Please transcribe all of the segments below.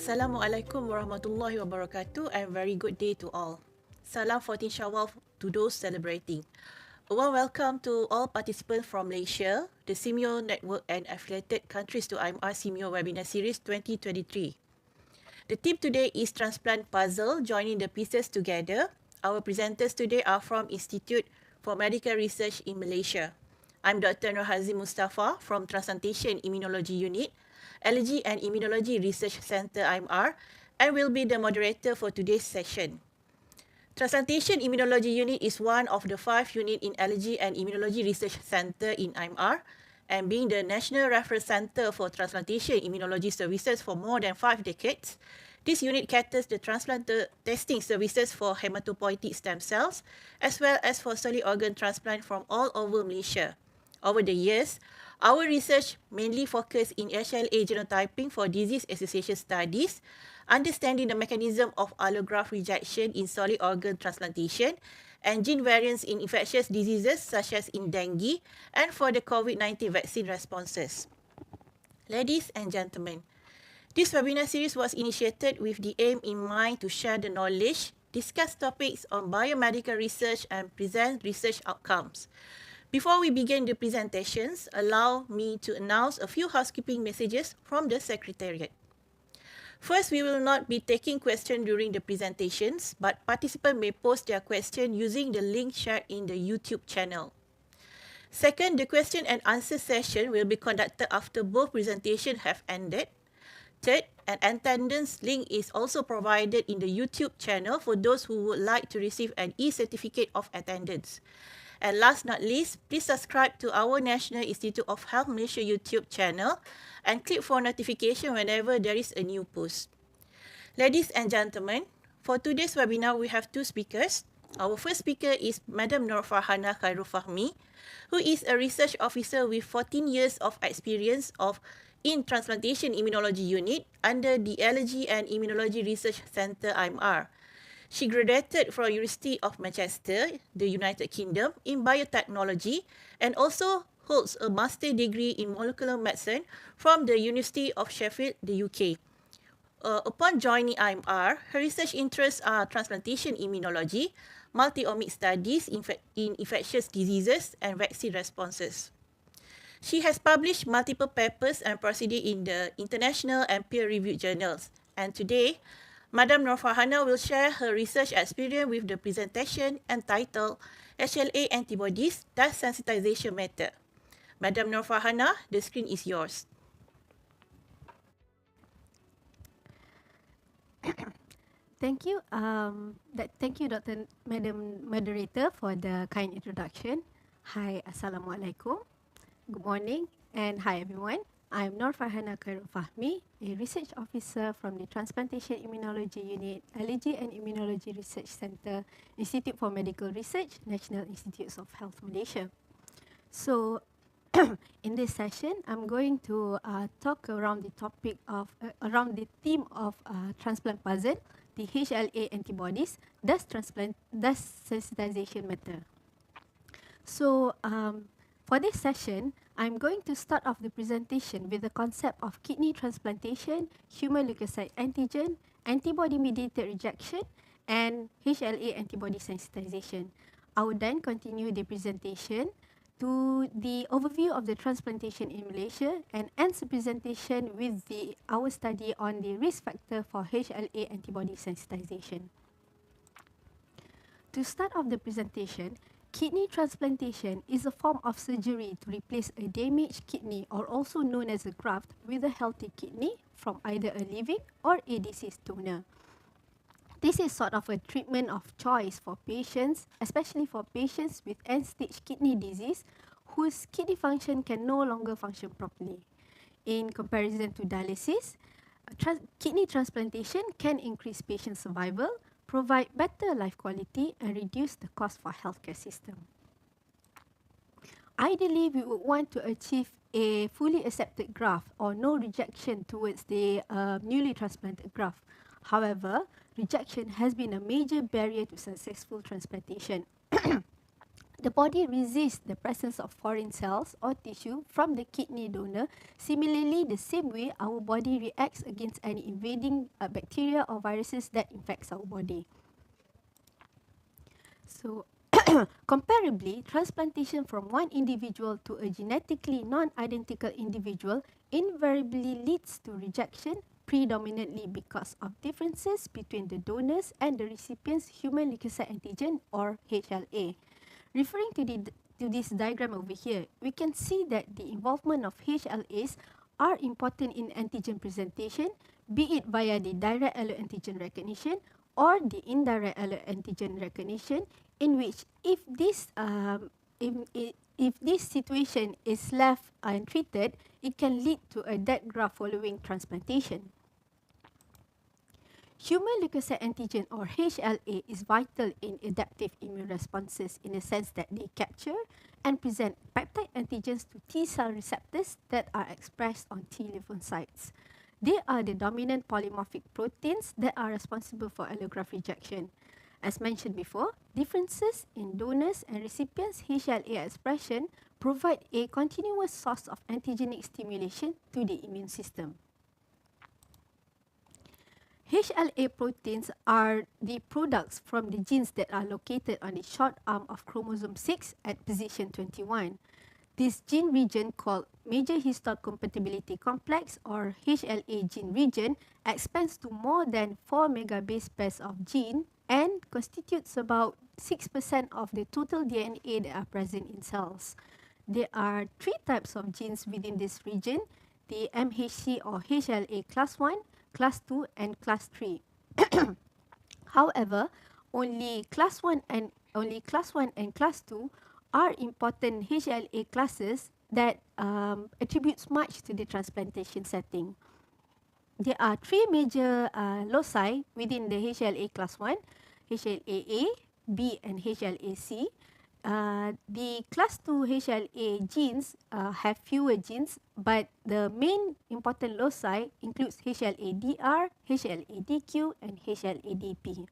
Assalamualaikum warahmatullahi wabarakatuh and very good day to all. Salam 14 Shawwal to those celebrating. A warm welcome to all participants from Malaysia, the SEAMEO network and affiliated countries to IMR-SEAMEO webinar series 2023. The theme today is Transplant Puzzle, joining the pieces together. Our presenters today are from Institute for Medical Research in Malaysia. I'm Dr. Norfarhana Mustafa from Transplantation Immunology Unit, Allergy and Immunology Research Center IMR, and will be the moderator for today's session. Transplantation Immunology Unit is one of the 5 units in Allergy and Immunology Research Center in IMR, and being the National Reference Center for Transplantation Immunology Services for more than 5 decades, this unit caters the transplant testing services for hematopoietic stem cells, as well as for solid organ transplant from all over Malaysia. Over the years, our research mainly focused in HLA genotyping for disease association studies, understanding the mechanism of allograft rejection in solid organ transplantation, and gene variants in infectious diseases such as in dengue, and for the COVID-19 vaccine responses. Ladies and gentlemen, this webinar series was initiated with the aim in mind to share the knowledge, discuss topics on biomedical research, and present research outcomes. Before we begin the presentations, allow me to announce a few housekeeping messages from the Secretariat. First, we will not be taking questions during the presentations, but participants may post their question using the link shared in the YouTube channel. Second, the question and answer session will be conducted after both presentations have ended. Third, an attendance link is also provided in the YouTube channel for those who would like to receive an e-certificate of attendance. And last not least, please subscribe to our National Institute of Health Malaysia YouTube channel and click for notification whenever there is a new post. Ladies and gentlemen, for today's webinar, we have 2 speakers. Our first speaker is Madam Norfarhana Khairul Fahmy, who is a research officer with 14 years of experience in Transplantation Immunology Unit under the Allergy and Immunology Research Center IMR. She graduated from University of Manchester, the United Kingdom, in biotechnology and also holds a master's degree in molecular medicine from the University of Sheffield, the UK. Upon joining IMR, her research interests are transplantation immunology, multi-omic studies in infectious diseases, and vaccine responses. She has published multiple papers and proceedings in the international and peer-reviewed journals. And today, Madam Norfarhana will share her research experience with the presentation entitled HLA Antibodies, Dust Sensitization Method. Madam Norfarhana, the screen is yours. Thank you, Dr. Madam Moderator, for the kind introduction. Hi, Assalamualaikum. Good morning, and hi everyone. I'm Norfarhana Khairul Fahmy, a research officer from the Transplantation Immunology Unit, Allergy and Immunology Research Center, Institute for Medical Research, National Institutes of Health Malaysia. So, in this session, I'm going to talk around the topic of around the theme of transplant puzzle, the HLA antibodies, dust sensitization method. So, for this session, I'm going to start off the presentation with the concept of kidney transplantation, human leukocyte antigen, antibody-mediated rejection, and HLA antibody sensitization. I will then continue the presentation to the overview of the transplantation in Malaysia and end the presentation with our study on the risk factor for HLA antibody sensitization. To start off the presentation, kidney transplantation is a form of surgery to replace a damaged kidney, or also known as a graft, with a healthy kidney from either a living or a deceased donor. This is sort of a treatment of choice for patients, especially for patients with end-stage kidney disease whose kidney function can no longer function properly. In comparison to dialysis, kidney transplantation can increase patient survival, provide better life quality, and reduce the cost for healthcare system. Ideally, we would want to achieve a fully accepted graft or no rejection towards the newly transplanted graft. However, rejection has been a major barrier to successful transplantation. The body resists the presence of foreign cells or tissue from the kidney donor. Similarly, the same way our body reacts against any invading bacteria or viruses that infects our body. So, comparably, transplantation from one individual to a genetically non-identical individual invariably leads to rejection, predominantly because of differences between the donors and the recipient's human leukocyte antigen or HLA. Referring to this diagram over here, we can see that the involvement of HLAs are important in antigen presentation, be it via the direct alloantigen recognition or the indirect alloantigen recognition, in which if this situation is left untreated, it can lead to a dead graft following transplantation. Human leukocyte antigen or HLA is vital in adaptive immune responses in the sense that they capture and present peptide antigens to T cell receptors that are expressed on T lymphocytes. They are the dominant polymorphic proteins that are responsible for allograft rejection. As mentioned before, differences in donors and recipients' HLA expression provide a continuous source of antigenic stimulation to the immune system. HLA proteins are the products from the genes that are located on the short arm of chromosome 6 at position 21. This gene region, called major histocompatibility complex or HLA gene region, expands to more than 4 megabase pairs of gene and constitutes about 6% of the total DNA that are present in cells. There are 3 types of genes within this region: the MHC or HLA class 1, class 2 and class 3. However, only class 1 and class 2 are important HLA classes that attributes much to the transplantation setting. There are 3 major loci within the HLA class 1, HLA-A, B and HLA-C. The class 2 HLA genes have fewer genes, but the main important loci includes HLA-DR, HLA-DQ and HLA-DP.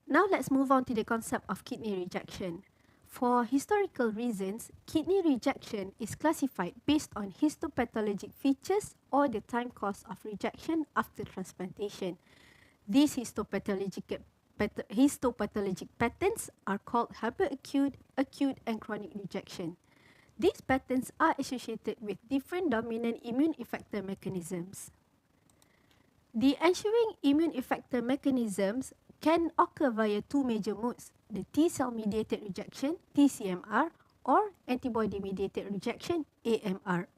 Now let's move on to the concept of kidney rejection. For historical reasons, kidney rejection is classified based on histopathologic features or the time course of rejection after transplantation. These histopathologic patterns are called hyperacute, acute and chronic rejection. These patterns are associated with different dominant immune effector mechanisms. The ensuing immune effector mechanisms can occur via 2 major modes: the T-cell mediated rejection, TCMR, or antibody mediated rejection, AMR.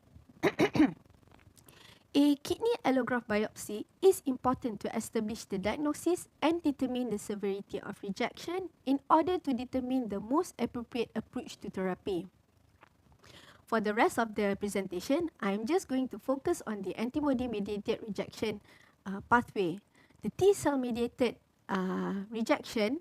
A kidney allograft biopsy is important to establish the diagnosis and determine the severity of rejection in order to determine the most appropriate approach to therapy. For the rest of the presentation, I am just going to focus on the antibody-mediated rejection pathway. The T-cell mediated rejection,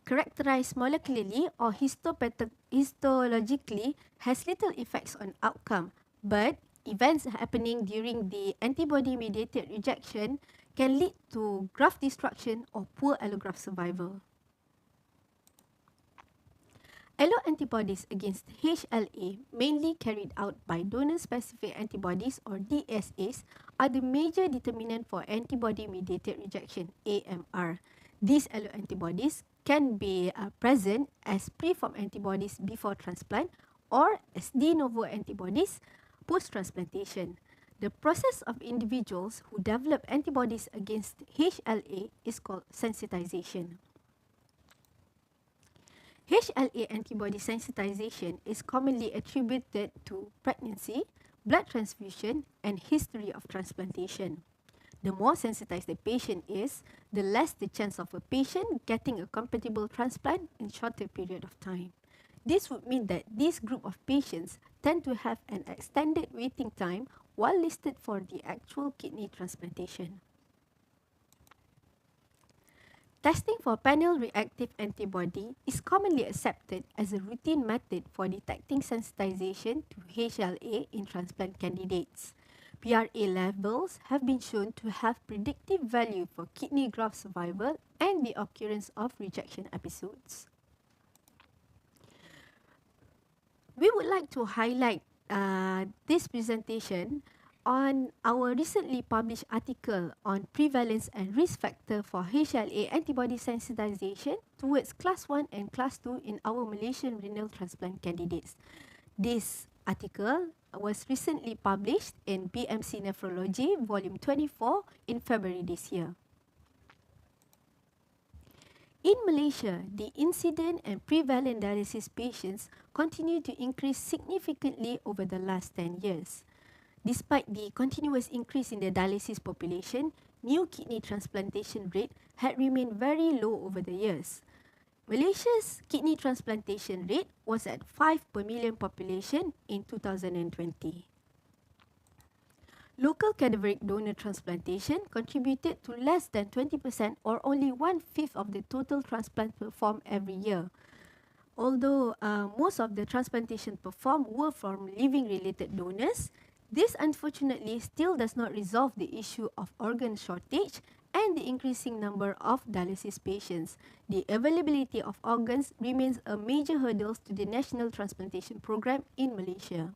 characterized molecularly or histologically, has little effects on outcome, but events happening during the antibody-mediated rejection can lead to graft destruction or poor allograft survival. Alloantibodies against HLA, mainly carried out by donor-specific antibodies or DSAs, are the major determinant for antibody-mediated rejection, AMR. These alloantibodies can be present as preformed antibodies before transplant or as de novo antibodies post-transplantation. The process of individuals who develop antibodies against HLA is called sensitization. HLA antibody sensitization is commonly attributed to pregnancy, blood transfusion, and history of transplantation. The more sensitized the patient is, the less the chance of a patient getting a compatible transplant in shorter period of time. This would mean that this group of patients tend to have an extended waiting time while listed for the actual kidney transplantation. Testing for panel reactive antibody is commonly accepted as a routine method for detecting sensitization to HLA in transplant candidates. PRA levels have been shown to have predictive value for kidney graft survival and the occurrence of rejection episodes. We would like to highlight this presentation on our recently published article on prevalence and risk factor for HLA antibody sensitization towards class 1 and class 2 in our Malaysian renal transplant candidates. This article was recently published in BMC Nephrology, volume 24 in February this year. In Malaysia, the incident and prevalent dialysis patients continue to increase significantly over the last 10 years. Despite the continuous increase in the dialysis population, new kidney transplantation rate had remained very low over the years. Malaysia's kidney transplantation rate was at 5 per million population in 2020. Local cadaveric donor transplantation contributed to less than 20% or only 1/5 of the total transplants performed every year. Although most of the transplantation performed were from living-related donors, this unfortunately still does not resolve the issue of organ shortage and the increasing number of dialysis patients. The availability of organs remains a major hurdle to the national transplantation program in Malaysia.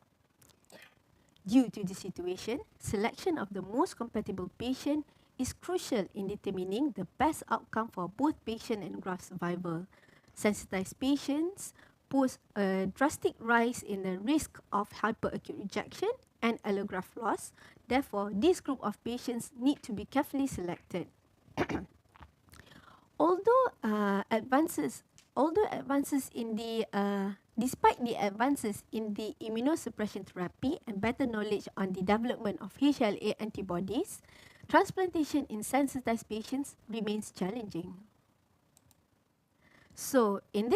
Due to the situation, selection of the most compatible patient is crucial in determining the best outcome for both patient and graft survival. Sensitized patients pose a drastic rise in the risk of hyperacute rejection and allograft loss. Therefore, this group of patients need to be carefully selected. Despite the advances in the immunosuppression therapy and better knowledge on the development of HLA antibodies, transplantation in sensitized patients remains challenging. So, in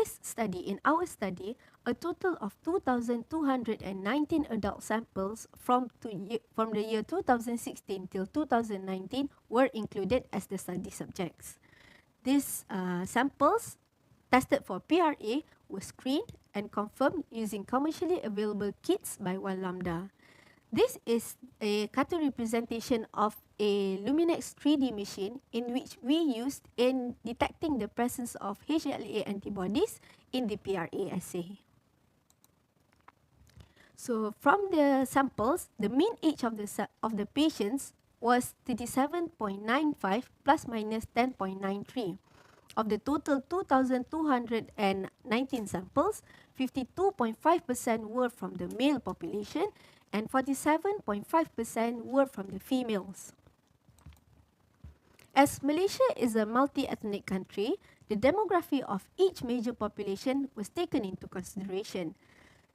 our study, a total of 2,219 adult samples from the year 2016 till 2019 were included as the study subjects. These samples tested for PRA were screened and confirmed using commercially available kits by One Lambda. This is a cartoon representation of a Luminex 3D machine in which we used in detecting the presence of HLA antibodies in the PRA assay. So from the samples, the mean age of the patients was 37.95 plus minus 10.93. Of the total 2,219 samples, 52.5% were from the male population and 47.5% were from the females. As Malaysia is a multi-ethnic country, the demography of each major population was taken into consideration.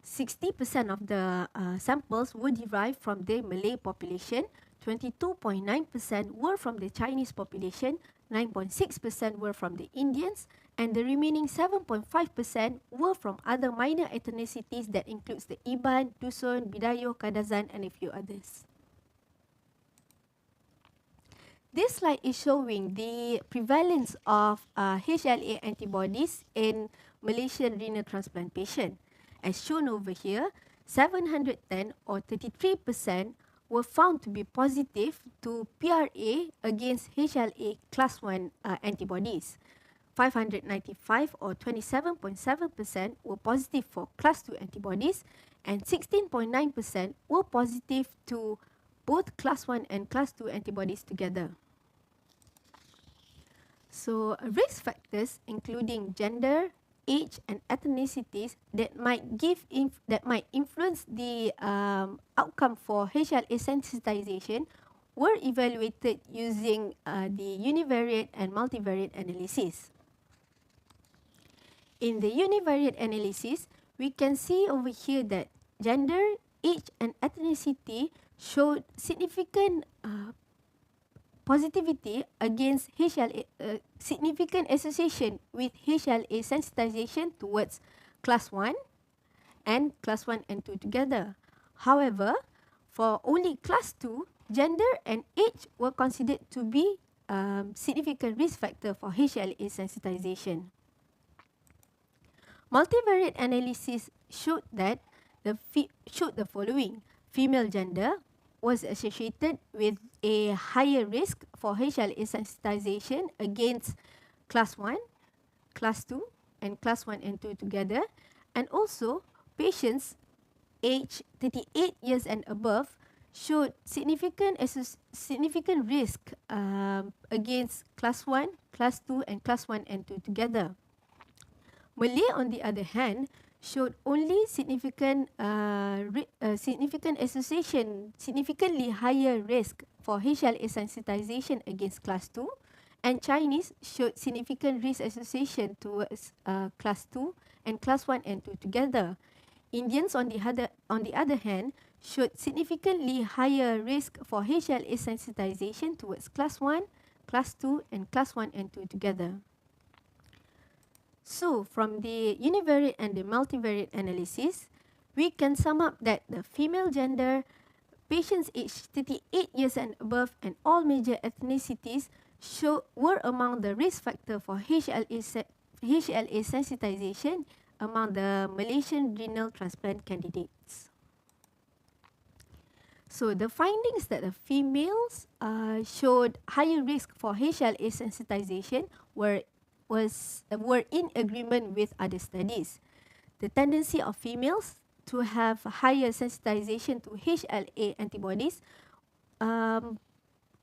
60% of the samples were derived from the Malay population, 22.9% were from the Chinese population, 9.6% were from the Indians, and the remaining 7.5% were from other minor ethnicities that includes the Iban, Dusun, Bidayo, Kadazan, and a few others. This slide is showing the prevalence of HLA antibodies in Malaysian renal transplant patient. As shown over here, 710 or 33% were found to be positive to PRA against HLA class 1 antibodies. 595 or 27.7% were positive for class 2 antibodies and 16.9% were positive to both class 1 and class 2 antibodies together. So, risk factors including gender, age and ethnicities that might influence the outcome for HLA sensitization were evaluated using the univariate and multivariate analysis. In the univariate analysis, we can see over here that gender, age and ethnicity showed significant positivity against HLA, significant association with HLA sensitization towards class 1 and class 1 and 2 together. However, for only class 2, gender and age were considered to be significant risk factor for HLA sensitization. Multivariate analysis showed the following: female gender was associated with a higher risk for HLA sensitization against class 1, class 2, and class 1 and 2 together. And also, patients aged 38 years and above showed significant risk against class 1, class 2, and class 1 and 2 together. Malay, on the other hand, showed only significantly higher risk for HLA sensitization against class 2, and Chinese showed significant risk association towards class 2 and class 1 and 2 together. Indians, on the other hand, showed significantly higher risk for HLA sensitization towards class 1, class 2, and class 1 and 2 together. So, from the univariate and the multivariate analysis, we can sum up that the female gender, patients aged 38 years and above, and all major ethnicities were among the risk factor for HLA sensitization among the Malaysian renal transplant candidates. So the findings that the females showed higher risk for HLA sensitization were in agreement with other studies. The tendency of females to have higher sensitization to HLA antibodies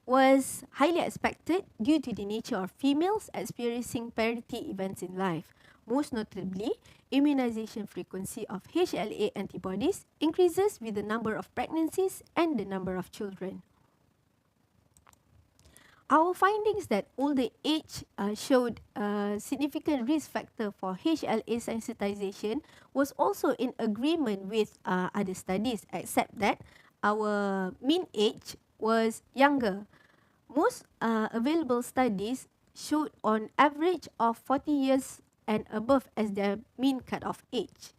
was highly expected due to the nature of females experiencing parity events in life. Most notably, immunization frequency of HLA antibodies increases with the number of pregnancies and the number of children. Our findings that older age showed a significant risk factor for HLA sensitization was also in agreement with other studies, except that our mean age was younger. Most available studies showed on average of 40 years and above as their mean cutoff age.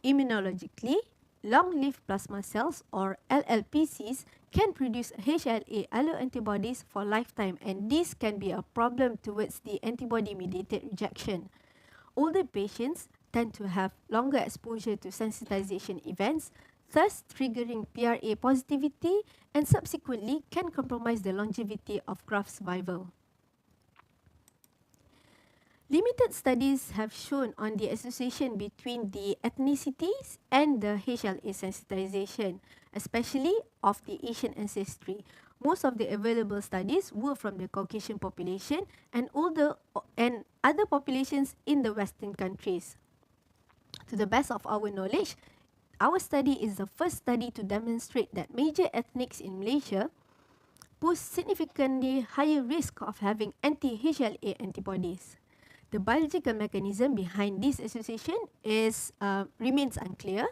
Immunologically, long-lived plasma cells or LLPCs can produce HLA alloantibodies for lifetime, and this can be a problem towards the antibody-mediated rejection. Older patients tend to have longer exposure to sensitization events, thus triggering PRA positivity, and subsequently can compromise the longevity of graft survival. Limited studies have shown on the association between the ethnicities and the HLA sensitization, especially of the Asian ancestry. Most of the available studies were from the Caucasian population and other populations in the Western countries. To the best of our knowledge, our study is the first study to demonstrate that major ethnics in Malaysia pose significantly higher risk of having anti-HLA antibodies. The biological mechanism behind this association remains unclear,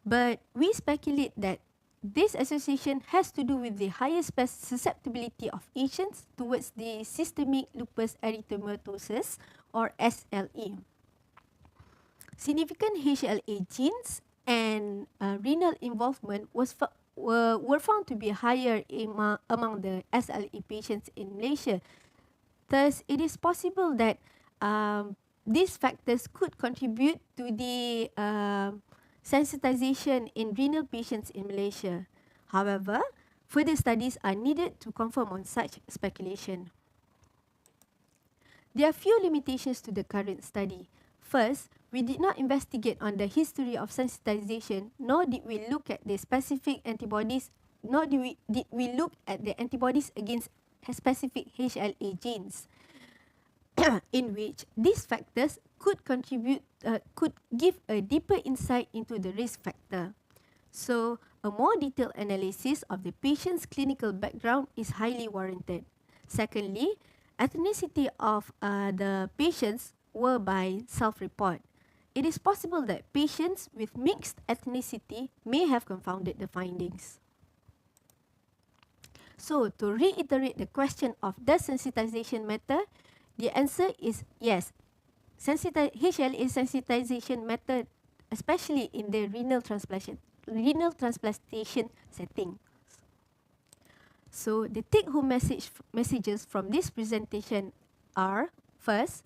but we speculate that this association has to do with the higher susceptibility of Asians towards the systemic lupus erythematosus or SLE. Significant HLA genes and renal involvement were found to be higher among the SLE patients in Malaysia. Thus, it is possible that these factors could contribute to the sensitization in renal patients in Malaysia. However, further studies are needed to confirm on such speculation. There are few limitations to the current study. First, we did not investigate on the history of sensitization, nor did we look at the specific antibodies, nor did we look at the antibodies against specific HLA genes, in which these factors could give a deeper insight into the risk factor. So, a more detailed analysis of the patient's clinical background is highly warranted. Secondly, ethnicity of the patients were by self-report. It is possible that patients with mixed ethnicity may have confounded the findings. So, to reiterate the question of does sensitization matter, the answer is yes. HLA sensitization matter, especially in the renal transplantation setting. So, the take-home messages from this presentation are: first,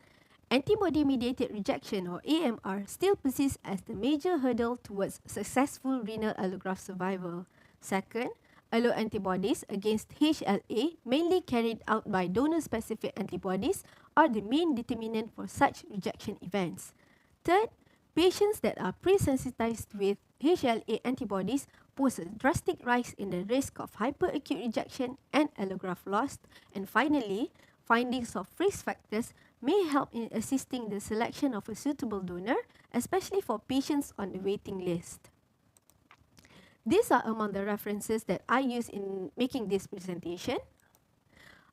antibody-mediated rejection or AMR still persists as the major hurdle towards successful renal allograft survival. Second, alloantibodies against HLA, mainly carried out by donor-specific antibodies, are the main determinant for such rejection events. Third, patients that are pre-sensitized with HLA antibodies pose a drastic rise in the risk of hyperacute rejection and allograft loss. And finally, findings of risk factors may help in assisting the selection of a suitable donor, especially for patients on the waiting list. These are among the references that I use in making this presentation.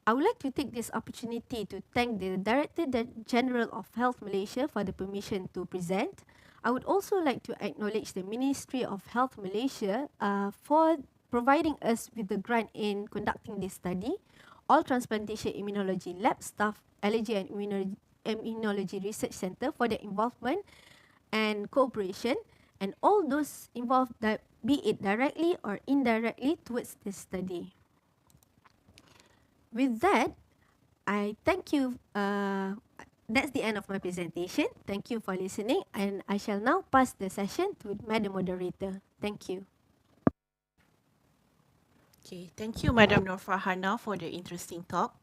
I would like to take this opportunity to thank the Director General of Health Malaysia for the permission to present. I would also like to acknowledge the Ministry of Health Malaysia for providing us with the grant in conducting this study. All Transplantation Immunology Lab staff, Allergy and Immunology Research Centre for their involvement and cooperation, and all those involved, that be it directly or indirectly, towards this study. With that, I thank you. That's the end of my presentation. Thank you for listening, and I shall now pass the session to Madam Moderator. Thank you. Okay, thank you, Madam Norfarhana, for the interesting talk.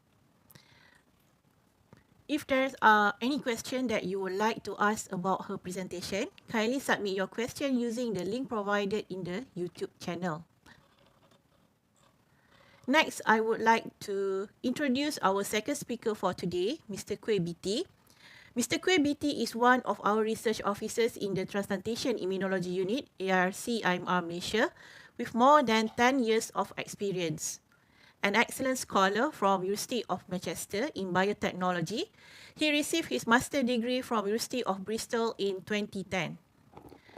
If there's any question that you would like to ask about her presentation, kindly submit your question using the link provided in the YouTube channel. Next, I would like to introduce our second speaker for today, Mr. Koay BT. Mr. Koay BT is one of our research officers in the Transplantation Immunology Unit, IMR Malaysia, with more than 10 years of experience. An excellent scholar from University of Manchester in biotechnology, he received his master's degree from University of Bristol in 2010.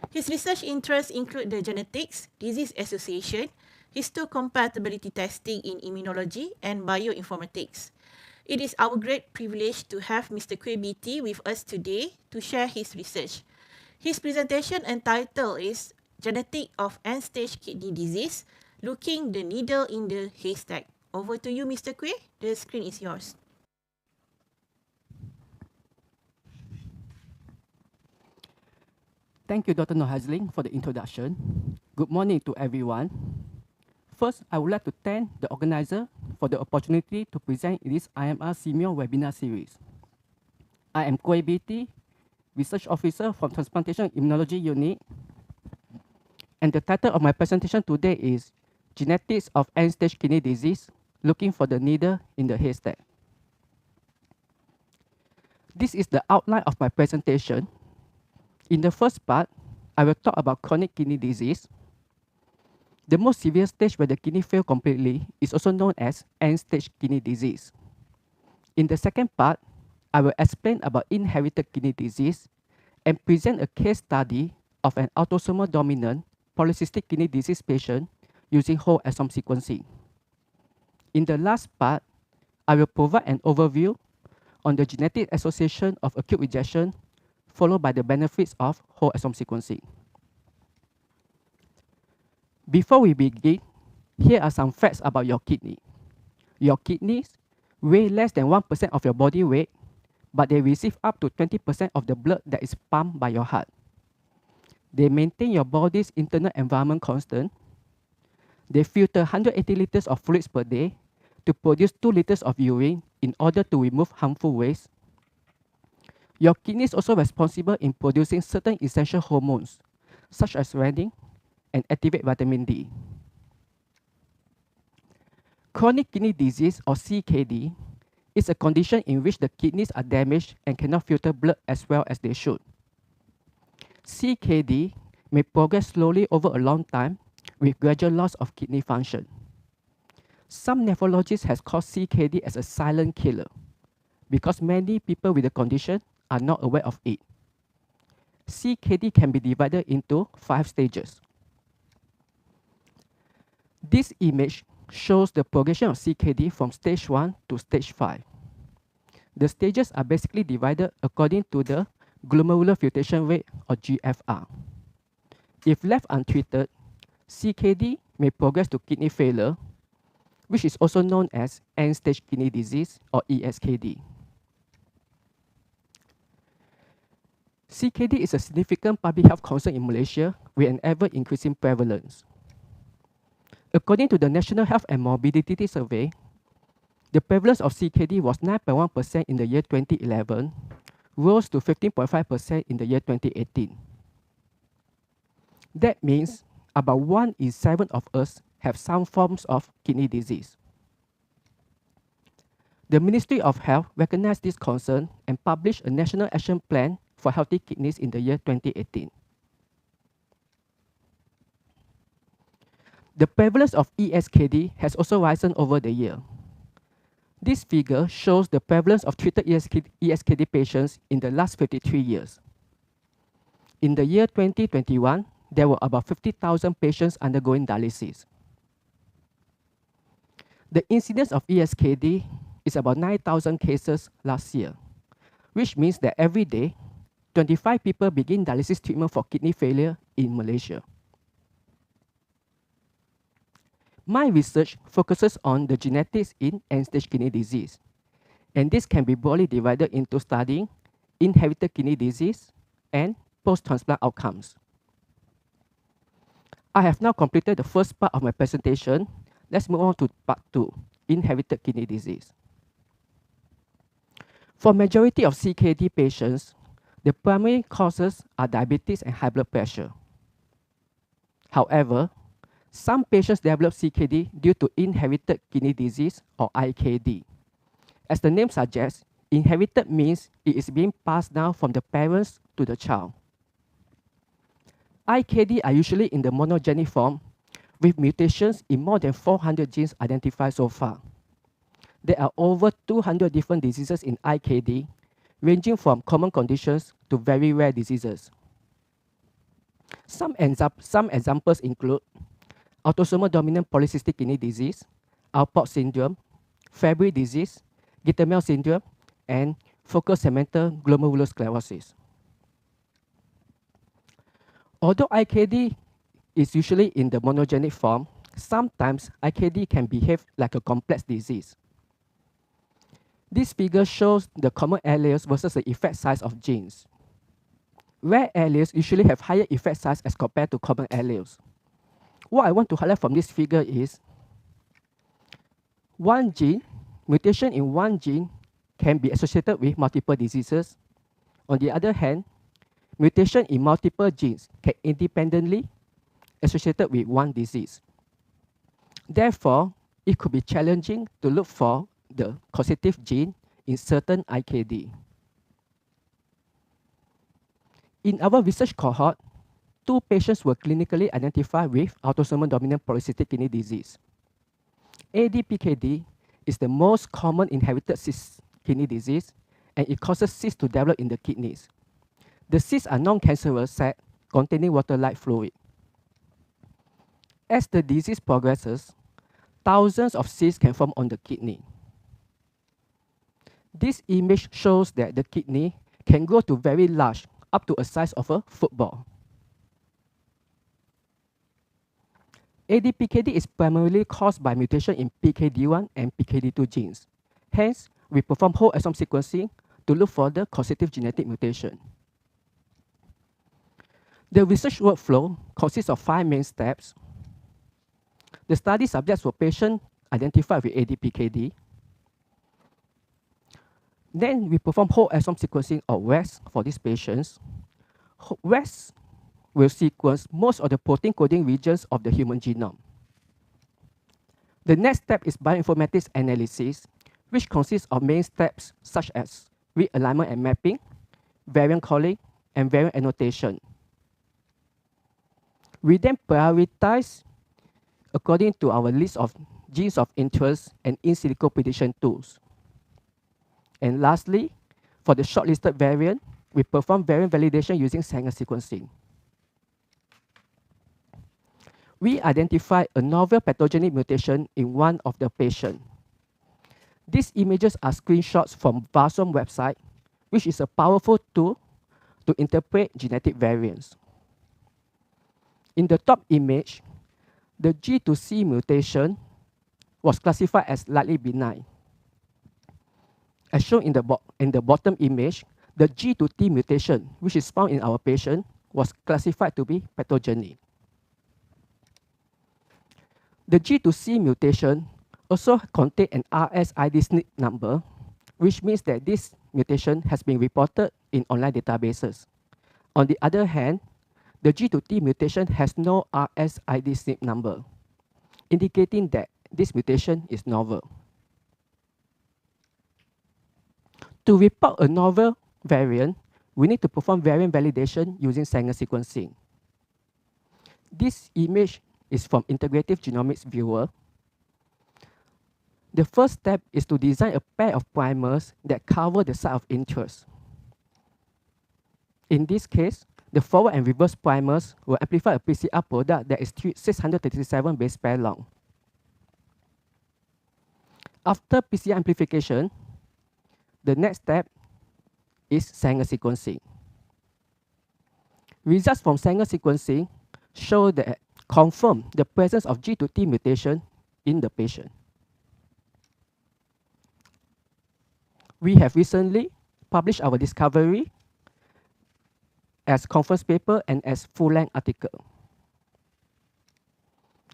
His research interests include the genetics, disease association, histocompatibility testing in immunology, and bioinformatics. It is our great privilege to have Mr. Koay BT with us today to share his research. His presentation entitled is Genetic of End-Stage Kidney Disease, Looking the Needle in the Haystack. Over to you, Mr. Koay. The screen is yours. Thank you, Dr. Nohazling, for the introduction. Good morning to everyone. First, I would like to thank the organizer for the opportunity to present in this IMR-SEAMEO webinar series. I am Koay BT, Research Officer from Transplantation Immunology Unit, and the title of my presentation today is Genetics of End-Stage Kidney Disease, Looking for the Needle in the Haystack. This is the outline of my presentation. In the first part, I will talk about chronic kidney disease. The most severe stage where the kidney fail completely is also known as end-stage kidney disease. In the second part, I will explain about inherited kidney disease and present a case study of an autosomal dominant polycystic kidney disease patient using whole exome sequencing. In the last part, I will provide an overview on the genetic association of acute rejection, followed by the benefits of whole exome sequencing. Before we begin, here are some facts about your kidney. Your kidneys weigh less than 1% of your body weight, but they receive up to 20% of the blood that is pumped by your heart. They maintain your body's internal environment constant. They filter 180 liters of fluids per day to produce 2 liters of urine in order to remove harmful waste. Your kidney is also responsible in producing certain essential hormones, such as renin and activate vitamin D. Chronic kidney disease, or CKD, is a condition in which the kidneys are damaged and cannot filter blood as well as they should. CKD may progress slowly over a long time with gradual loss of kidney function. Some nephrologists have called CKD as a silent killer because many people with the condition are not aware of it. CKD can be divided into 5 stages. This image shows the progression of CKD from stage 1 to stage 5. The stages are basically divided according to the glomerular filtration rate, or GFR. If left untreated, CKD may progress to kidney failure, which is also known as end-stage kidney disease, or ESKD. CKD is a significant public health concern in Malaysia with an ever-increasing prevalence. According to the National Health and Morbidity Survey, the prevalence of CKD was 9.1% in the year 2011, rose to 15.5% in the year 2018. That means about 1 in 7 of us have some forms of kidney disease. The Ministry of Health recognized this concern and published a National Action Plan for Healthy Kidneys in the year 2018. The prevalence of ESKD has also risen over the year. This figure shows the prevalence of treated ESKD patients in the last 53 years. In the year 2021, there were about 50,000 patients undergoing dialysis. The incidence of ESKD is about 9,000 cases last year, which means that every day, 25 people begin dialysis treatment for kidney failure in Malaysia. My research focuses on the genetics in end-stage kidney disease, and this can be broadly divided into studying inherited kidney disease and post-transplant outcomes. I have now completed the first part of my presentation. Let's move on to part 2, inherited kidney disease. For majority of CKD patients, the primary causes are diabetes and high blood pressure. However, some patients develop CKD due to inherited kidney disease or IKD. As the name suggests, inherited means it is being passed down from the parents to the child. IKD are usually in the monogenic form with mutations in more than 400 genes identified so far. There are over 200 different diseases in IKD, ranging from common conditions to very rare diseases. Some examples include autosomal dominant polycystic kidney disease, Alport syndrome, Fabry disease, Gittermel syndrome, and focal segmental glomerulosclerosis. Although IKD is usually in the monogenic form, sometimes IKD can behave like a complex disease. This figure shows the common alleles versus the effect size of genes. Rare alleles usually have higher effect size as compared to common alleles. What I want to highlight from this figure is one gene, mutation in one gene can be associated with multiple diseases. On the other hand, mutation in multiple genes can independently associated with one disease. Therefore, it could be challenging to look for the causative gene in certain IKD. In our research cohort, 2 patients were clinically identified with autosomal dominant polycystic kidney disease. ADPKD is the most common inherited cyst kidney disease, and it causes cysts to develop in the kidneys. The cysts are non-cancerous sac containing water-like fluid. As the disease progresses, thousands of cysts can form on the kidney. This image shows that the kidney can grow to very large, up to a size of a football. ADPKD is primarily caused by mutation in PKD1 and PKD2 genes. Hence, we perform whole exome sequencing to look for the causative genetic mutation. The research workflow consists of 5 main steps. The study subjects were patients identified with ADPKD. Then we perform whole exome sequencing or WES for these patients. WES will sequence most of the protein coding regions of the human genome. The next step is bioinformatics analysis, which consists of main steps such as realignment and mapping, variant calling, and variant annotation. We then prioritize according to our list of genes of interest and in silico prediction tools. And lastly, for the shortlisted variant, we perform variant validation using Sanger sequencing. We identified a novel pathogenic mutation in one of the patients. These images are screenshots from Varsome website, which is a powerful tool to interpret genetic variants. In the top image, the G to C mutation was classified as lightly benign. As shown in the bottom image, the G to T mutation, which is found in our patient, was classified to be pathogenic. The G to C mutation also contains an RSID SNP number, which means that this mutation has been reported in online databases. On the other hand, the G to T mutation has no RSID SNP number, indicating that this mutation is novel. To report a novel variant, we need to perform variant validation using Sanger sequencing. This image is from Integrative Genomics Viewer. The first step is to design a pair of primers that cover the site of interest. In this case, the forward and reverse primers will amplify a PCR product that is 637 base pair long. After PCR amplification, the next step is Sanger sequencing. Results from Sanger sequencing show that confirm the presence of G to T mutation in the patient. We have recently published our discovery as conference paper and as full-length article.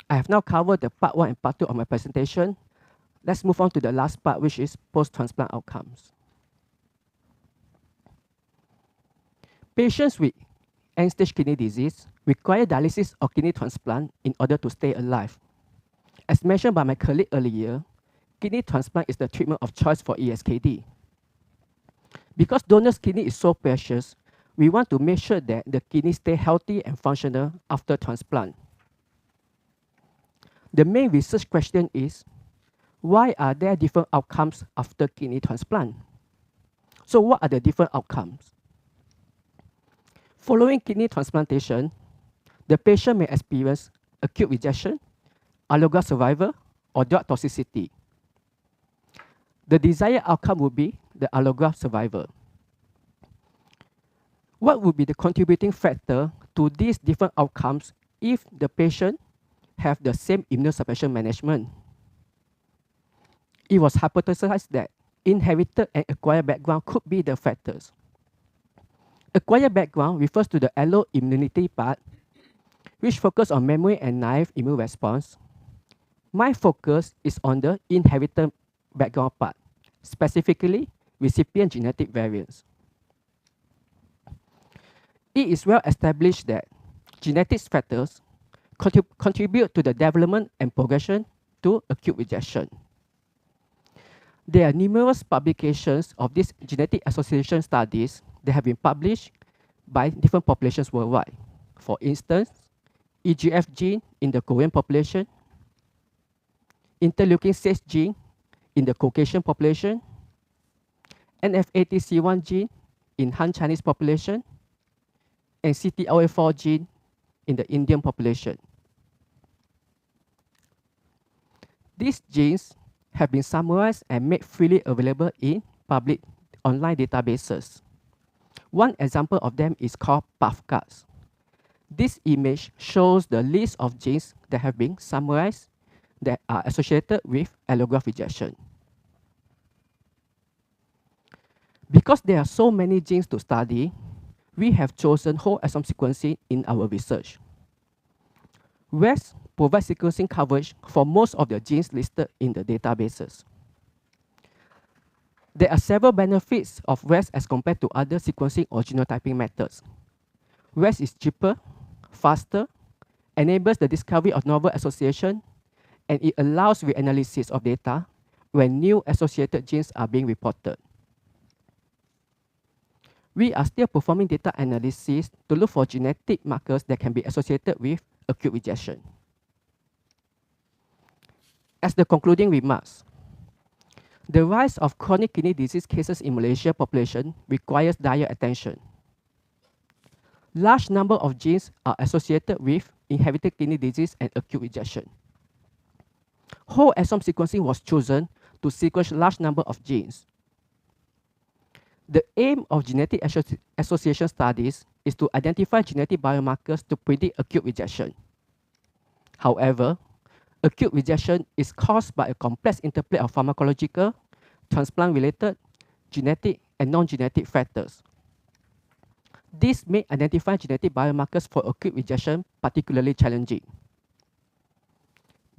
I have now covered the part 1 and part 2 of my presentation. Let's move on to the last part, which is post-transplant outcomes. Patients with end-stage kidney disease require dialysis or kidney transplant in order to stay alive. As mentioned by my colleague earlier, kidney transplant is the treatment of choice for ESKD. Because donor's kidney is so precious, we want to make sure that the kidney stay healthy and functional after transplant. The main research question is, why are there different outcomes after kidney transplant? So what are the different outcomes? Following kidney transplantation, the patient may experience acute rejection, allograft survival, or drug toxicity. The desired outcome would be the allograft survival. What would be the contributing factor to these different outcomes if the patient have the same immunosuppression management? It was hypothesized that inherited and acquired background could be the factors. Acquired background refers to the alloimmunity part, which focus on memory and naive immune response. My focus is on the inherited background part, specifically recipient genetic variants. It is well established that genetic factors contribute to the development and progression to acute rejection. There are numerous publications of these genetic association studies that have been published by different populations worldwide. For instance, EGF gene in the Korean population, interleukin 6 gene in the Caucasian population, NF80C1 gene in Han Chinese population, and CTLA4 gene in the Indian population. These genes have been summarized and made freely available in public online databases. One example of them is called PathCards. This image shows the list of genes that have been summarized that are associated with allograft rejection. Because there are so many genes to study, we have chosen whole exome sequencing in our research. WES provides sequencing coverage for most of the genes listed in the databases. There are several benefits of WES as compared to other sequencing or genotyping methods. WES is cheaper, faster, enables the discovery of novel association, and it allows reanalysis of data when new associated genes are being reported. We are still performing data analysis to look for genetic markers that can be associated with acute rejection. As the concluding remarks, the rise of chronic kidney disease cases in Malaysia population requires dire attention. Large number of genes are associated with inherited kidney disease and acute rejection. Whole exome sequencing was chosen to sequence large number of genes. The aim of genetic association studies is to identify genetic biomarkers to predict acute rejection. However, acute rejection is caused by a complex interplay of pharmacological, transplant-related, genetic, and non-genetic factors. This may identify genetic biomarkers for acute rejection particularly challenging.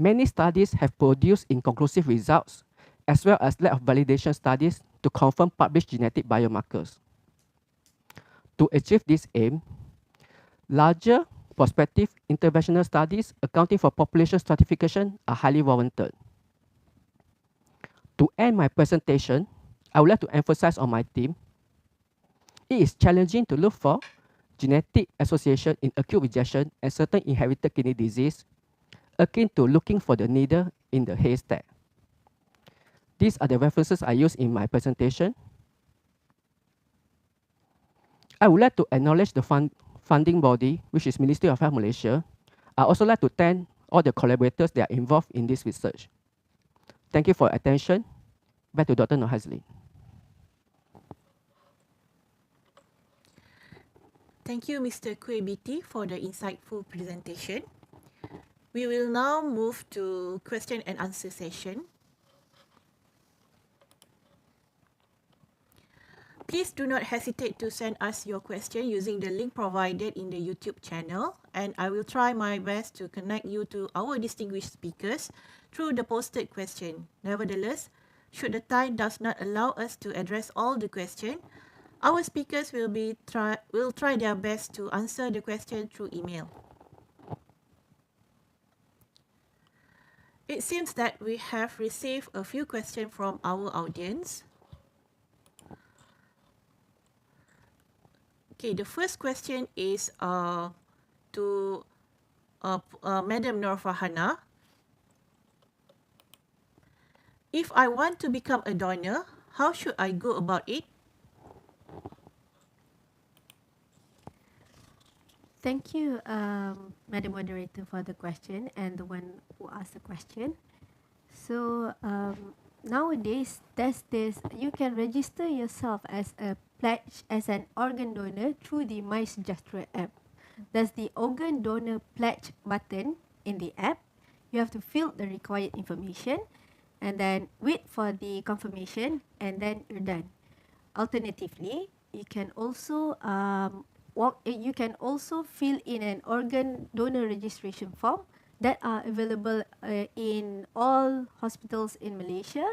Many studies have produced inconclusive results, as well as lack of validation studies to confirm published genetic biomarkers. To achieve this aim, larger prospective interventional studies accounting for population stratification are highly warranted. To end my presentation, I would like to emphasize on my theme. It is challenging to look for genetic association in acute rejection and certain inherited kidney disease, akin to looking for the needle in the haystack. These are the references I use in my presentation. I would like to acknowledge the funding body, which is Ministry of Health Malaysia. I also like to thank all the collaborators that are involved in this research. Thank you for your attention. Back to Dr. Nohazli. Thank you, Mr. Koay BT, for the insightful presentation. We will now move to question and answer session. Please do not hesitate to send us your question using the link provided in the YouTube channel, and I will try my best to connect you to our distinguished speakers through the posted question. Nevertheless, should the time does not allow us to address all the questions, our speakers will try their best to answer the question through email. It seems that we have received a few questions from our audience. Okay, the first question is to Madam Norfarhana. If I want to become a donor, how should I go about it? Thank you, Madam Moderator, for the question and the one who asked the question. So nowadays, you can register yourself as a pledge as an organ donor through the My Sejahtera app. There's the organ donor pledge button in the app. You have to fill the required information and then wait for the confirmation, and then you're done. Alternatively, you can also fill in an organ donor registration form that are available in all hospitals in Malaysia,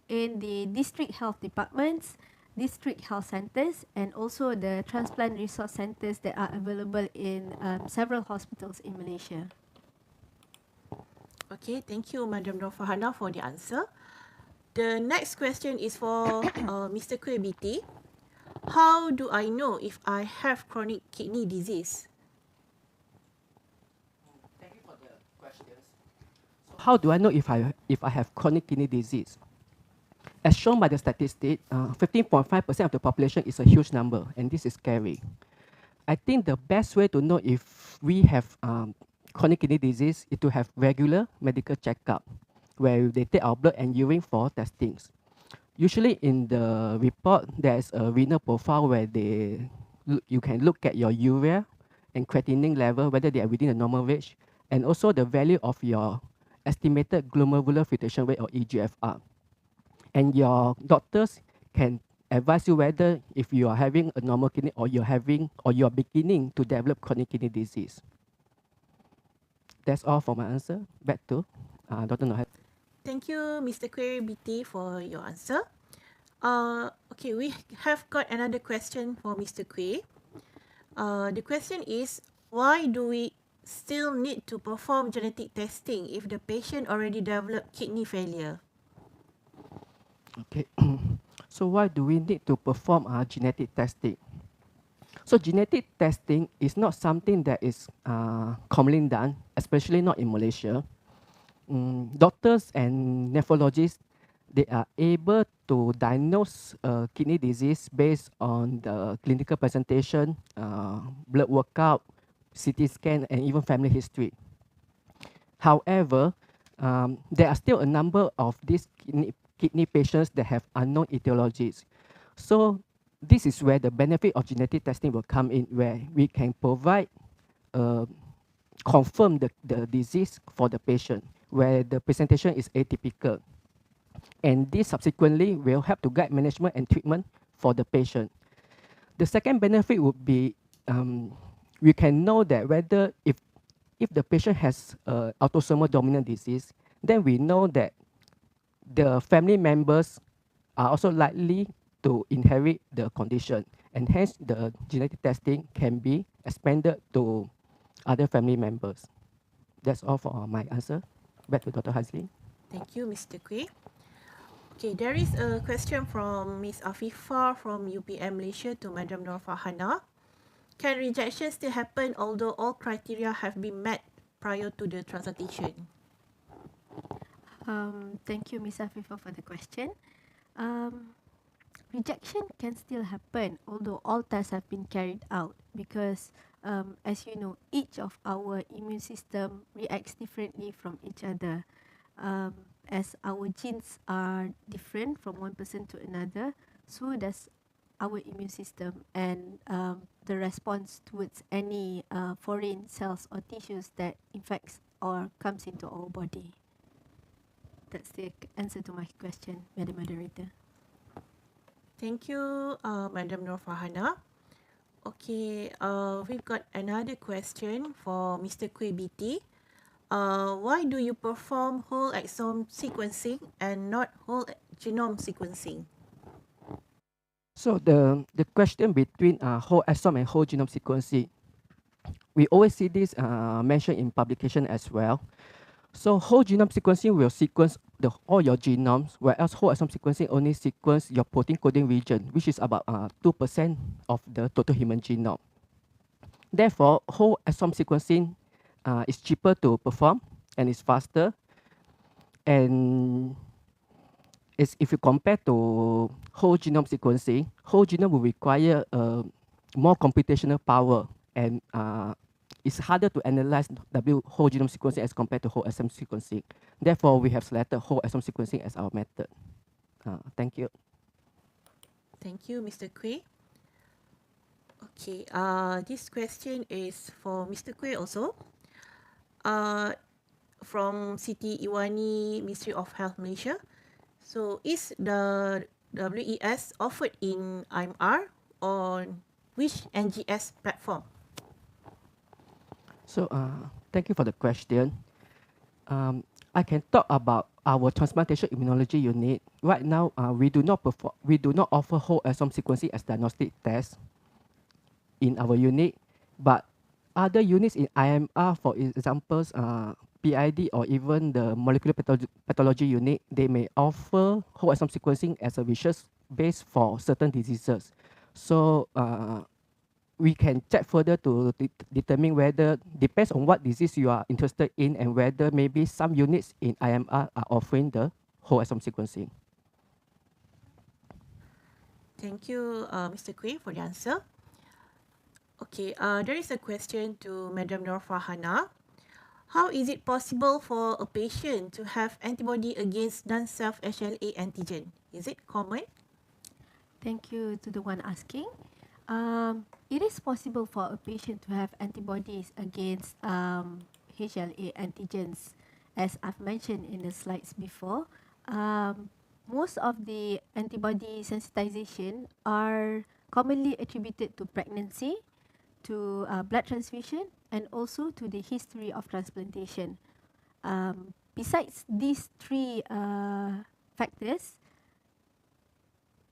in the district health departments, district health centres, and also the transplant resource centres that are available in several hospitals in Malaysia. Okay, thank you, Madam Norfarhana, for the answer. The next question is for Mr. Koay BT. How do I know if I have chronic kidney disease? Thank you for the questions. So how do I know if I have chronic kidney disease? As shown by the statistic, 15.5% of the population is a huge number, and this is scary. I think the best way to know if we have chronic kidney disease is to have regular medical checkup, where they take our blood and urine for testings. Usually in the report, there's a renal profile where you can look at your urea and creatinine level, whether they are within the normal range, and also the value of your estimated glomerular filtration rate, or EGFR. And your doctors can advise you whether if you are having a normal kidney or you are beginning to develop chronic kidney disease. That's all for my answer. Back to Dr. Nohazli. Thank you, Mr. Koay BT, for your answer. Okay, we have got another question for Mr. Koay. The question is, why do we still need to perform genetic testing if the patient already developed kidney failure? Okay, so why do we need to perform genetic testing? So genetic testing is not something that is commonly done, especially not in Malaysia. Doctors and nephrologists, they are able to diagnose kidney disease based on the clinical presentation, blood workup, CT scan, and even family history. However, there are still a number of these kidney patients that have unknown etiologies. So this is where the benefit of genetic testing will come in, where we can provide, confirm the disease for the patient, where the presentation is atypical. And this subsequently will help to guide management and treatment for the patient. The second benefit would be we can know that whether if the patient has autosomal dominant disease, then we know that the family members are also likely to inherit the condition, and hence the genetic testing can be expanded to other family members. That's all for my answer. Back to Dr. Hazlin. Thank you, Mr. Koay. Okay, there is a question from Ms. Afifah from UPM Malaysia to Madam Norfarhana. Can rejection still happen although all criteria have been met prior to the transplantation? Thank you, Ms. Afifah, for the question. Rejection can still happen although all tests have been carried out because, as you know, each of our immune system reacts differently from each other. As our genes are different from one person to another, so does our immune system, and the response towards any foreign cells or tissues that infects or comes into our body. That's the answer to my question, Madam Moderator. Thank you, Madam Norfarhana. Okay, we've got another question for Mr. Koay BT. Why do you perform whole exome sequencing and not whole genome sequencing? So the question between whole exome and whole genome sequencing, we always see this mentioned in publication as well. So whole genome sequencing will sequence all your genomes, whereas whole exome sequencing only sequence your protein coding region, which is about 2% of the total human genome. Therefore, whole exome sequencing is cheaper to perform and is faster. And if you compare to whole genome sequencing, whole genome will require more computational power, and it's harder to analyze the whole genome sequencing as compared to whole exome sequencing. Therefore, we have selected whole exome sequencing as our method. Thank you. Thank you, Mr. Koay. Okay, this question is for Mr. Koay also. From Siti Iwani, Ministry of Health Malaysia. So, is the WES offered in IMR on which NGS platform? So thank you for the question. I can talk about our transplantation immunology unit. Right now, we do not offer whole exome sequencing as diagnostic test in our unit, but other units in IMR, for examples, PID or even the molecular pathology unit, they may offer whole exome sequencing as a research base for certain diseases. So we can check further to determine whether, depends on what disease you are interested in, and whether maybe some units in IMR are offering the whole exome sequencing. Thank you, Mr. Koay, for the answer. Okay, there is a question to Madam Norfarhana. How is it possible for a patient to have antibody against non-self HLA antigen? Is it common? Thank you to the one asking. It is possible for a patient to have antibodies against HLA antigens. As I've mentioned in the slides before, most of the antibody sensitization are commonly attributed to pregnancy, to blood transfusion, and also to the history of transplantation. Besides these three factors,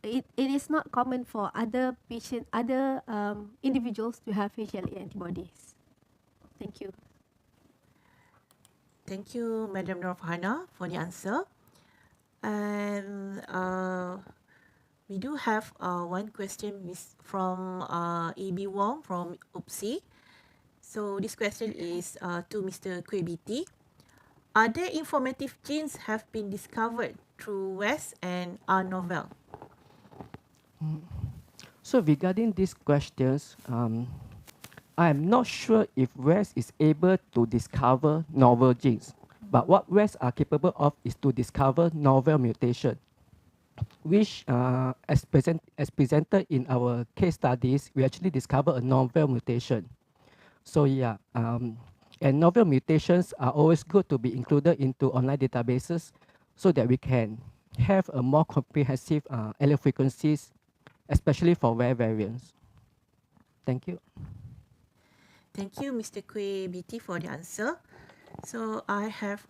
it is not common for other individuals to have HLA antibodies. Thank you. Thank you, Madam Norfarhana, for the answer. And we do have one question from A.B. Wong from UPSI. So this question is to Mr. Koay BT. Are there informative genes have been discovered through WES and are novel? So regarding these questions, I am not sure if WES is able to discover novel genes, but what WES are capable of is to discover novel mutation, which as presented in our case studies, we actually discover a novel mutation. So yeah, and novel mutations are always good to be included into online databases so that we can have a more comprehensive allele frequencies, especially for rare variants. Thank you. Thank you, Mr. Koay BT, for the answer. So I have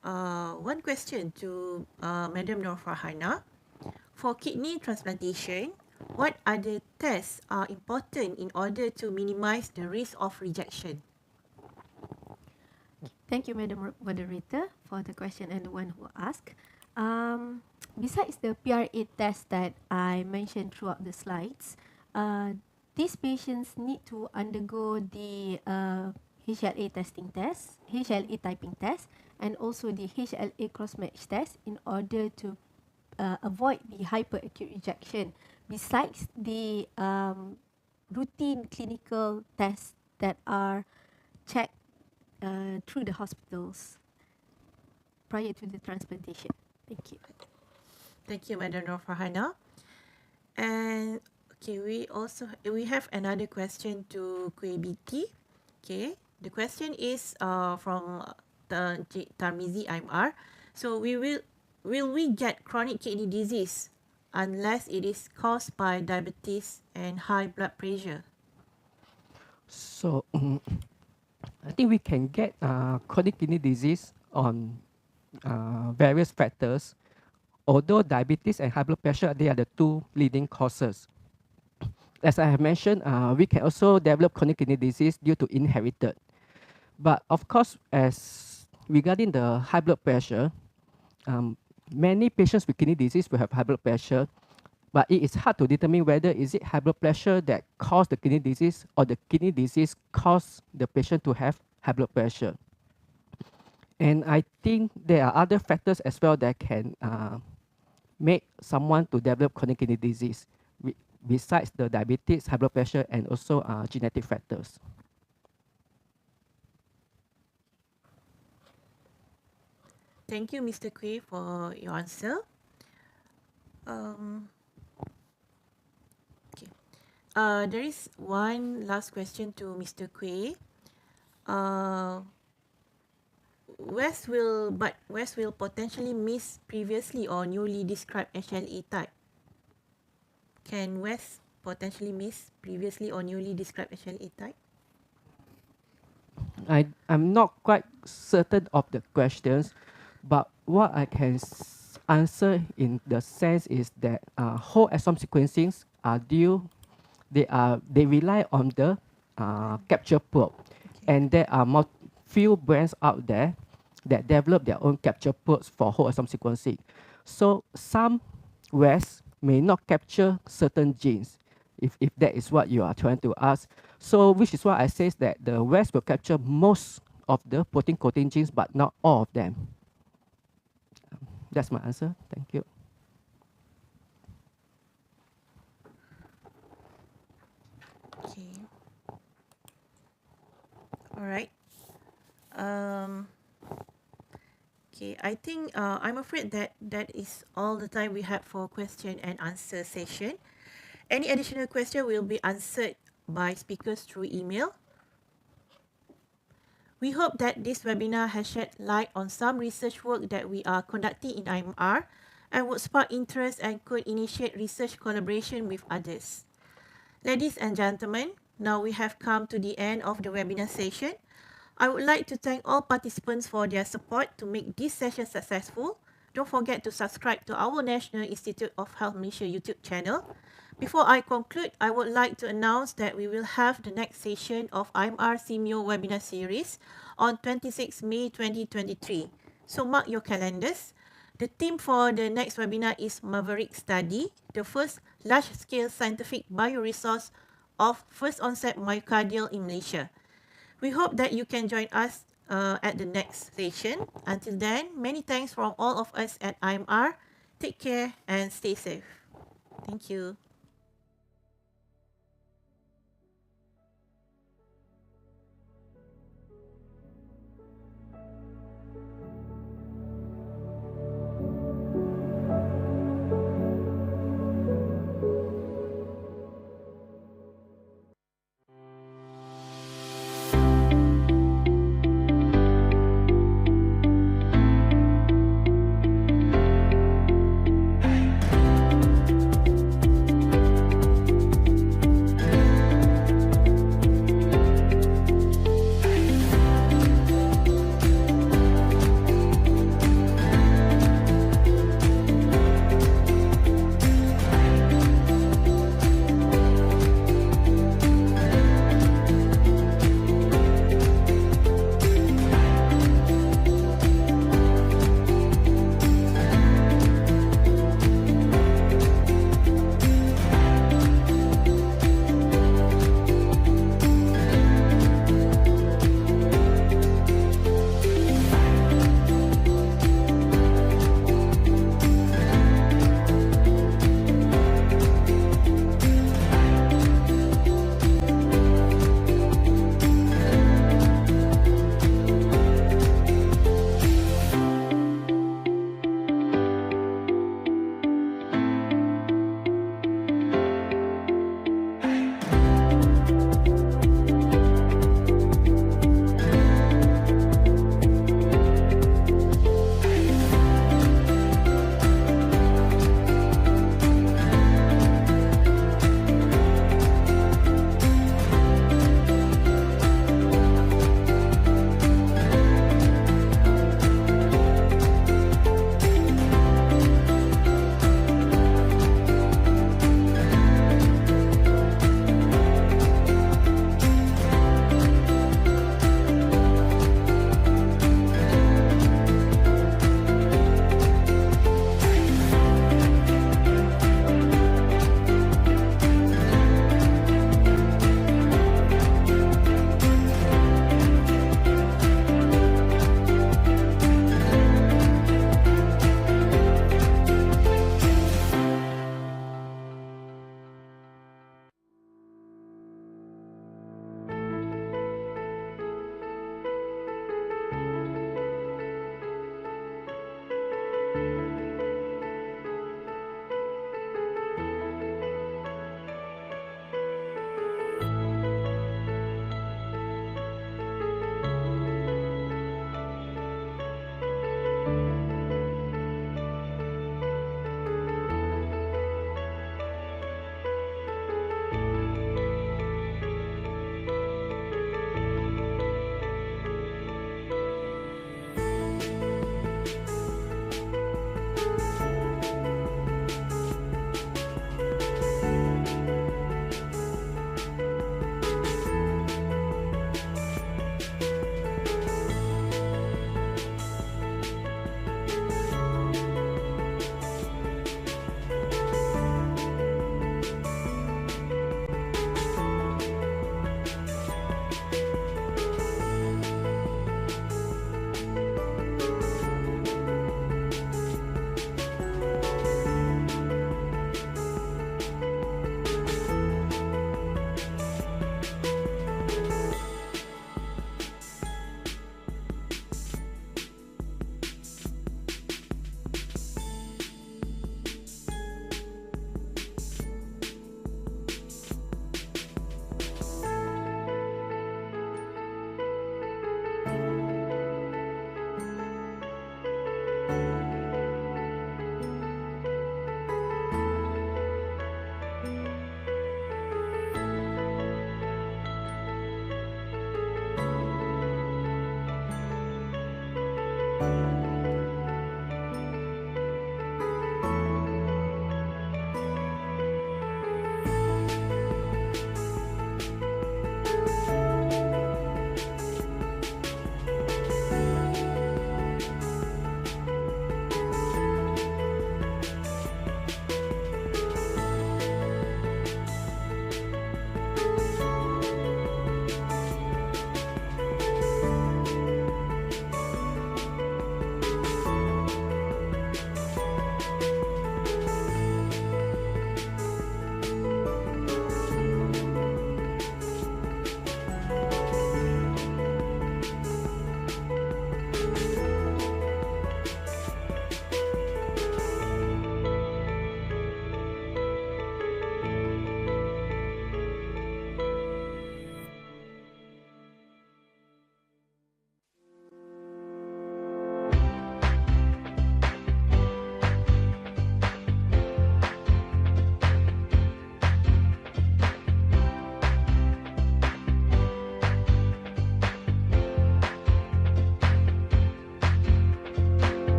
one question to Madam Norfarhana. For kidney transplantation, what other tests are important in order to minimize the risk of rejection? Thank you, Madam Moderator, for the question and the one who asked. Um, Besides the PRA test that I mentioned throughout the slides, these patients need to undergo the HLA testing test, HLA typing test, and also the HLA cross-match test in order to avoid the hyperacute rejection. Besides the routine clinical tests that are checked through the hospitals prior to the transplantation. Thank you. Thank you, Madam Norfarhana. And okay, we have another question to Koay BT. Okay, the question is from the Tarmizi IMR. So will we get chronic kidney disease unless it is caused by diabetes and high blood pressure? So I think we can get chronic kidney disease on various factors. Although diabetes and high blood pressure, they are the two leading causes. As I have mentioned, we can also develop chronic kidney disease due to inherited. But of course, as regarding the high blood pressure, many patients with kidney disease will have high blood pressure, but it is hard to determine whether is it high blood pressure that caused the kidney disease or the kidney disease caused the patient to have high blood pressure. And I think there are other factors as well that can make someone to develop chronic kidney disease besides the diabetes, high blood pressure, and also genetic factors. Thank you, Mr. Koay, for your answer. Okay. There is one last question to Mr. Koay. West will potentially miss previously or newly described HLA type. Can West potentially miss previously or newly described HLA type? I'm not quite certain of the questions, but what I can answer in the sense is that whole exome sequencings are due. They rely on the capture probe, and there are few brands out there that develop their own capture probes for whole exome sequencing. So some West may not capture certain genes, if that is what you are trying to ask. So which is why I say that the West will capture most of the protein coating genes, but not all of them. That's my answer. Thank you. Okay. All right. Okay, I think I'm afraid that is all the time we have for question and answer session. Any additional question will be answered by speakers through email. We hope that this webinar has shed light on some research work that we are conducting in IMR and would spark interest and could initiate research collaboration with others. Ladies and gentlemen, now we have come to the end of the webinar session. I would like to thank all participants for their support to make this session successful. Don't forget to subscribe to our National Institute of Health Malaysia YouTube channel. Before I conclude, I would like to announce that we will have the next session of IMR-SEAMEO webinar series on 26 May 2023. So mark your calendars. The theme for the next webinar is Maverick Study, the first large-scale scientific bioresource of first onset myocardial in Malaysia. We hope that you can join us at the next session. Until then, many thanks from all of us at IMR. Take care and stay safe. Thank you.